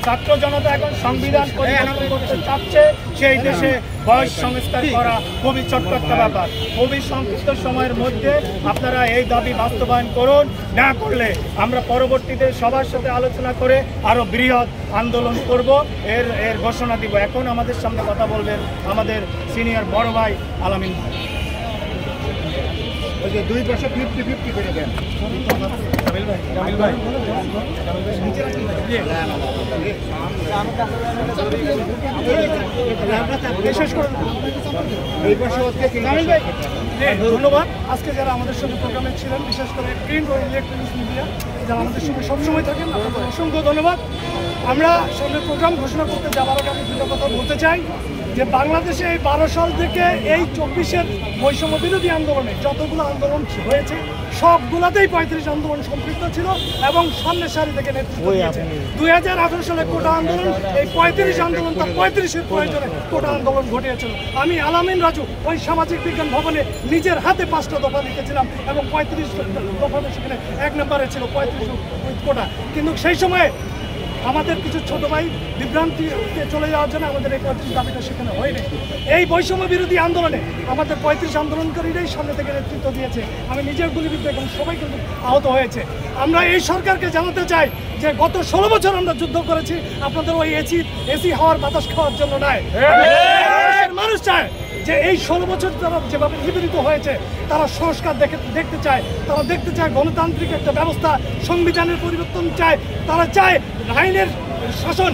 ছাত্র জনতা এখন সংবিধান পরিবর্তন করতে চাচ্ছে, সেই দেশে বয়স সংস্কার করা খুবই ছোট্ট একটা ব্যাপার। খুবই সংক্ষিপ্ত সময়ের মধ্যে আপনারা এই দাবি বাস্তবায়ন করুন, না করলে আমরা পরবর্তীতে সবার সাথে আলোচনা করে আরো বৃহৎ আন্দোলন করব, এর ঘোষণা দিব। এখন আমাদের সামনে কথা বলবেন আমাদের সিনিয়র বড় ভাই আলামিন ভাই। 2 বছর 50-50 করে দেন। ধন্যবাদ। আজকে যারা আমাদের সঙ্গে প্রোগ্রামে ছিলেন, বিশেষ করে প্রিন্ট ও ইলেকট্রনিক্স মিডিয়া যারা আমাদের সঙ্গে সবসময় থাকেন, অসংখ্য ধন্যবাদ। আমরা সামনে প্রোগ্রাম ঘোষণা করতে যাওয়ার আগে আমি দুটো কথা বলতে চাই যে বাংলাদেশে এই 12 সাল থেকে এই 24-এর বৈষম্য বিরোধী আন্দোলনে যতগুলো আন্দোলন হয়েছে সবগুলোতেই 35 আন্দোলন সম্পৃক্ত ছিল এবং সামনের সারি থেকে নেতৃত্ব দিয়েছে। 2018 সালে কোটা আন্দোলন, এই 35 আন্দোলন তার 35-এর প্রয়োজনে কোটা আন্দোলন ঘটিয়েছিল। আমি আলামিন রাজু ওই সামাজিক বিজ্ঞান ভবনে নিজের হাতে 5টা দফা লিখেছিলাম এবং 35 দফাতে সেখানে 1 নম্বরে ছিল 35 কোটা। কিন্তু সেই সময়ে আমাদের কিছু ছোট ভাই বিভ্রান্তিতে চলে যাওয়ার জন্য আমাদের এই 35 দাবিটা সেখানে হয়নি। এই বৈষম্য বিরোধী আন্দোলনে আমাদের 35 আন্দোলনকারীরাই সামনে থেকে নেতৃত্ব দিয়েছে। আমি নিজের গুলিবিদ্ধ এবং সবাই কিন্তু আহত হয়েছে। আমরা এই সরকারকে জানাতে চাই যে গত 16 বছর আমরা যুদ্ধ করেছি আপনাদের ওই এসি হাওয়ার বাতাস খাওয়ার জন্য নয়। মানুষ চায় যে এই 16 বছর তারা যেভাবে নিপীড়িত হয়েছে তারা সংস্কার দেখতে চায়, তারা দেখতে চায় গণতান্ত্রিক একটা ব্যবস্থা, সংবিধানের পরিবর্তন চায়, তারা চায় আইনের শাসন।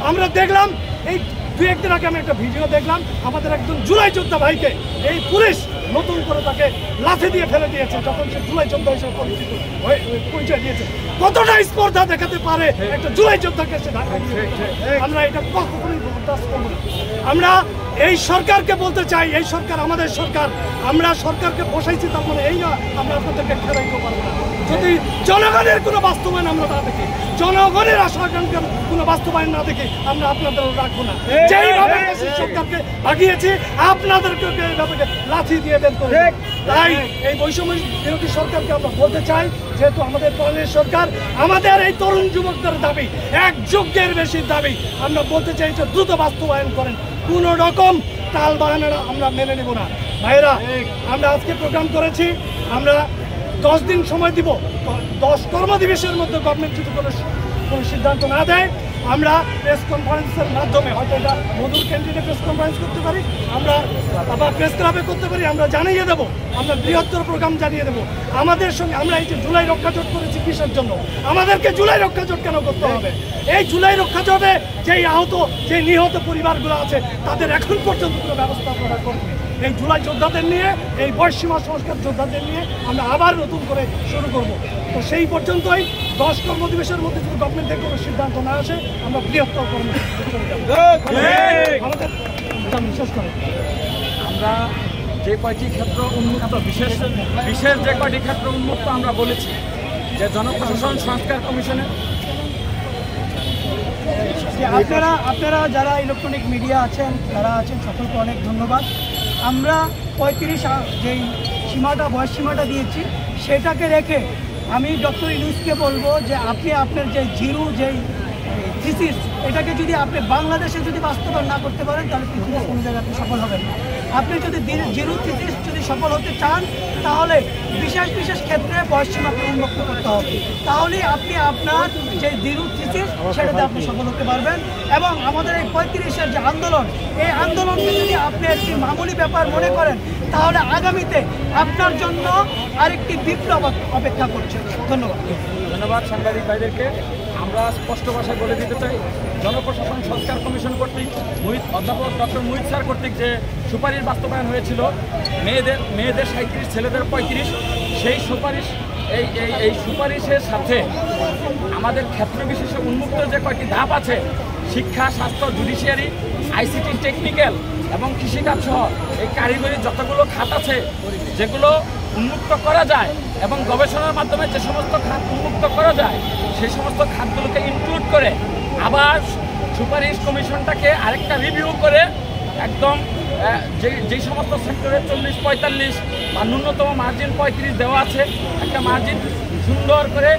আমরা দেখলাম এই 2-1 দিন আগে আমি একটা ভিডিও দেখলাম, আমাদের একজন জুলাই যোদ্ধা ভাইকে এই পুলিশ নতুন করে তাকে লাথি দিয়ে ফেলে দিয়েছে যখন সে জুলাই যোদ্ধা হিসেবে পরিচয় দিয়েছে। কতটা স্পর্ধা দেখাতে পারে একটা জুলাই যোদ্ধাকে সে? আমরা এটা কখনোই বরদাস্ত করব না। আমরা এই সরকারকে বলতে চাই, এই সরকার আমাদের সরকার, আমরা সরকারকে বসাইছি তার মানে এই না আমরা আপনাদেরকে খেলাইতে পারবো না। যদি জনগণের কোনো বাস্তবায়ন আমরা না দেখি, জনগণের আশা আকাঙ্ক্ষার কোনো বাস্তবায়ন না দেখি, আমরা আপনাদের রাখবো না। যেইভাবে সরকারকে ভাগিয়েছি আপনাদেরকে এইভাবে লাথি দিয়ে বের করে। তাই এই বৈষম্য বিরোধী সরকারকে আমরা বলতে চাই, যেহেতু আমাদের প্রাণের সরকার, আমাদের এই তরুণ যুবকদের দাবি 1 যুগের বেশি দাবি, আমরা বলতে চাই যে দ্রুত বাস্তবায়ন করেন। কোন রকম তাল বাহানা আমরা মেনে নেব না। ভাইরা, আমরা আজকে প্রোগ্রাম করেছি, আমরা 10 দিন সময় দিব। 10 কর্মদিবসের মধ্যে গভর্নমেন্ট যদি কোনো সিদ্ধান্ত না দেয়, আমরা প্রেস কনফারেন্সের মাধ্যমে হয়তো এটা মধুর ক্যান্টিনে প্রেস কনফারেন্স করতে পারি, আমরা আবার প্রেস ক্লাবে করতে পারি, আমরা জানিয়ে দেবো, আমরা বৃহত্তর প্রোগ্রাম জানিয়ে দেবো। আমাদের সঙ্গে আমরা এই যে জুলাই রক্ষাজোট করেছি কিসের জন্য? আমাদেরকে জুলাই রক্ষাজোট কেন করতে হবে? এই জুলাই রক্ষাজোটে যেই আহত, যে নিহত পরিবারগুলো আছে তাদের এখন পর্যন্ত কোনো ব্যবস্থা করা করবে। এই জুলাই যোদ্ধাদের নিয়ে, এই বয়সীমা সংস্কার যোদ্ধাদের নিয়ে আমরা আবার নতুন করে শুরু করব। তো সেই পর্যন্তই 10 কর্মদিবসের মধ্যে যদি গভর্নমেন্ট থেকে কোনো সিদ্ধান্ত না আসে, আমরা বৃহত্তর কর্মসূচি করে যাব। আমরা যে কয়টি ক্ষেত্র উন্মুক্ত, বিশেষ যে কয়টি ক্ষেত্র উন্মুক্ত আমরা বলেছি যে জনপ্রশাসন সংস্কার কমিশনের, আপনারা যারা ইলেকট্রনিক মিডিয়া আছেন, যারা আছেন, সকলকে অনেক ধন্যবাদ। আমরা 35 যেই সীমাটা, বয়স সীমাটা দিয়েছি, সেটাকে রেখে আমি ডক্টর ইউনূসকে বলবো যে আপনি আপনার যে জিরো যেই থিসিস, এটাকে যদি আপনি বাংলাদেশে যদি বাস্তবায়ন না করতে পারেন তাহলে পৃথিবীর কোনো জায়গায় আপনি সফল হবেন না। আপনি যদি জিরো থিসিস যদি সফল হতে চান তাহলে বিশেষ ক্ষেত্রে বয়সসীমাকে উন্মুক্ত করতে হবে, তাহলেই আপনি আপনার যে জিরো থিসিস সেটাতে আপনি সফল হতে পারবেন। এবং আমাদের এই 35-এর যে আন্দোলন, এই আন্দোলনকে যদি আপনি একটি মামুলি ব্যাপার মনে করেন তাহলে আগামীতে আপনার জন্য আরেকটি বিপ্লব অপেক্ষা করছে। ধন্যবাদ সাংবাদিক ভাইদেরকে। আমরা স্পষ্ট ভাষায় বলে দিতে চাই, জনপ্রশাসন সংস্কার কমিশন কর্তৃক অধ্যাপক ডক্টর মুহিত স্যার কর্তৃক যে সুপারিশ বাস্তবায়ন হয়েছিল, মেয়েদের 37, ছেলেদের 35, সেই সুপারিশ এই সুপারিশের সাথে আমাদের ক্ষেত্র বিশেষে উন্মুক্ত যে কয়েকটি ধাপ আছে, শিক্ষা, স্বাস্থ্য, জুডিশিয়ারি, আইসিটি, টেকনিক্যাল এবং কৃষিকাজ সহ এই কারিগরি যতগুলো খাত আছে যেগুলো উন্মুক্ত করা যায় এবং গবেষণার মাধ্যমে যে সমস্ত খাত উন্মুক্ত করা যায় সেই সমস্ত খাতগুলোকে ইনক্লুড করে আবার সুপারিশ কমিশনটাকে আরেকটা রিভিউ করে একদম যেই সমস্ত সেক্টরে 40-45 বা ন্যূনতম মার্জিন 35 দেওয়া আছে, একটা মার্জিন সুন্দর করে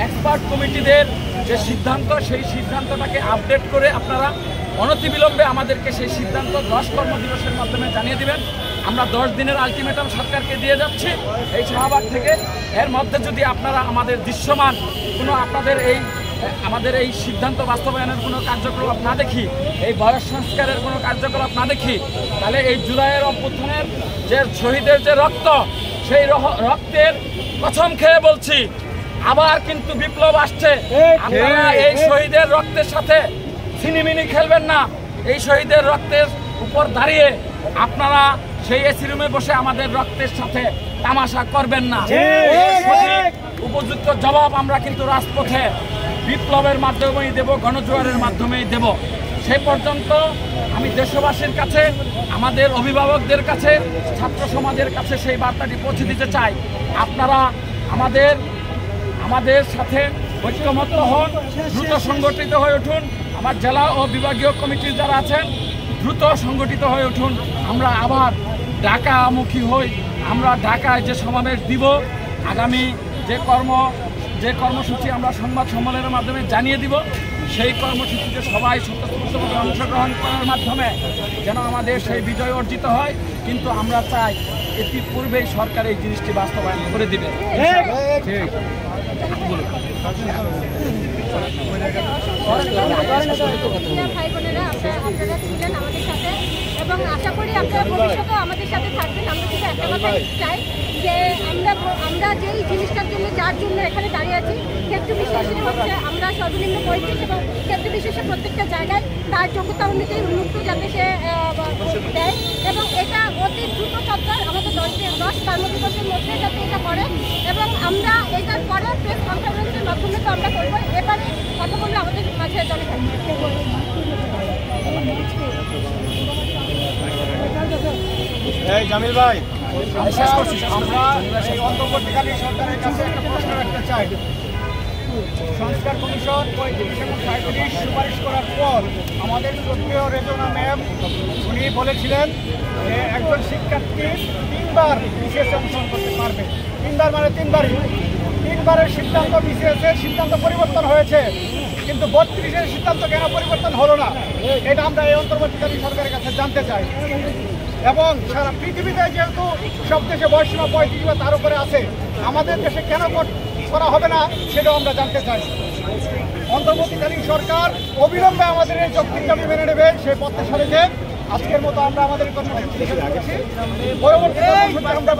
এক্সপার্ট কমিটিদের যে সিদ্ধান্ত, সেই সিদ্ধান্তটাকে আপডেট করে আপনারা অনতিবিলম্বে আমাদেরকে সেই সিদ্ধান্ত 10 কর্মদিবসের মাধ্যমে জানিয়ে দিবেন। আমরা 10 দিনের আলটিমেটাম সরকারকে দিয়ে যাচ্ছি এই শাহবাগ থেকে। এর মধ্যে যদি আপনারা আমাদের দৃশ্যমান কোনো আমাদের এই সিদ্ধান্ত বাস্তবায়নের কোনো কার্যকলাপ না দেখি, এই বয়স সংস্কারের কোনো কার্যকলাপ না দেখি, তাহলে এই জুলাইয়ের অভ্যুত্থানের যে শহীদের যে রক্ত, সেই রক্তের কসম খেয়ে বলছি আবার কিন্তু বিপ্লব আসছে। আপনারা এই শহীদের রক্তের সাথে ছিনিমিনি খেলবেন না। এই শহীদের রক্তের উপর দাঁড়িয়ে আপনারা সেই এসি রুমে বসে আমাদের রক্তের সাথে তামাশা করবেন না। উপযুক্ত জবাব আমরা কিন্তু রাজপথে বিপ্লবের মাধ্যমেই দেব, গণজোয়ারের মাধ্যমেই দেব। সেই পর্যন্ত আমি দেশবাসীর কাছে, আমাদের অভিভাবকদের কাছে, ছাত্র সমাজের কাছে সেই বার্তাটি পৌঁছে দিতে চাই। আপনারা আমাদের সাথে ঐক্যমত্য হন, দ্রুত সংগঠিত হয়ে উঠুন। আমার জেলা ও বিভাগীয় কমিটির যারা আছেন দ্রুত সংগঠিত হয়ে উঠুন। আমরা আবার ঢাকামুখী হই। আমরা ঢাকায় যে সমাবেশ দিব, আগামী যে কর্মসূচি আমরা সংবাদ সম্মেলনের মাধ্যমে জানিয়ে দিব, সেই কর্মসূচিতে সবাই স্বতঃস্ফূর্তভাবে অংশগ্রহণ করার মাধ্যমে যেন আমাদের সেই বিজয় অর্জিত হয়। কিন্তু আমরা চাই এটির পূর্বেই সরকার এই জিনিসটি বাস্তবায়ন করে দিবে। ভাই বোনেরা, আপনারা ছিলেন আমাদের সাথে এবং আশা করি আপনারা ভবিষ্যতেও আমাদের সাথে থাকবেন। আমরা শুধু একটা কথাই চাই যে আমরা যেই জিনিসটার জন্য, যার জন্য এখানে দাঁড়িয়ে আছি, ক্ষেত্র বিশেষে হচ্ছে আমরা সর্বনিম্ন 35 এবং ক্ষেত্র বিশেষে প্রত্যেকটা জায়গায় তার যোগ্যতা অনুযায়ী উন্মুক্ত যাতে সে দেয় এবং এটা অতি দ্রুত সরকার আমাদের 10 কর্মদিবসের মধ্যে যাতে এটা করে এবং আমরা এটার পরে প্রেস কনফারেন্সের মাধ্যমে তো আমরা করবো। এবারে কথা বললে আমাদের মাঝে জলে জামিল ভাই, আমরা এই অন্তর্বর্তীকালীন সরকারের কাছে একটা প্রশ্ন রাখতে চাই। সংস্কার কমিশন 35 এবং 37 সুপারিশ করার পর আমাদের শ্রদ্ধেয় রেজনা ম্যাম উনি বলেছিলেন যে একজন শিক্ষার্থী 3বার বিশেষ অংশগ্রহণ করতে পারবে। 3বার মানে 3বারের সিদ্ধান্ত বিসিএসের সিদ্ধান্ত পরিবর্তন হয়েছে, কিন্তু 32-এর সিদ্ধান্ত কেন পরিবর্তন হলো না, এটা আমরা এই অন্তর্বর্তীকালীন সরকারের কাছে জানতে চাই। এবং সারা পৃথিবীতে যেহেতু সব দেশে বয়সীমা 35 বা তার উপরে আছে, আমাদের দেশে কেন করা হবে না সেটাও আমরা জানতে চাই। অন্তর্বর্তীকালীন সরকার অবিলম্বে আমাদের এই যৌক্তিক দাবি মেনে নেবে সেই প্রত্যাশা রেখে আজকের মতো আমরা আমাদের কর্মসূচি শেষ করছি। পরবর্তী কর্মসূচি আমরা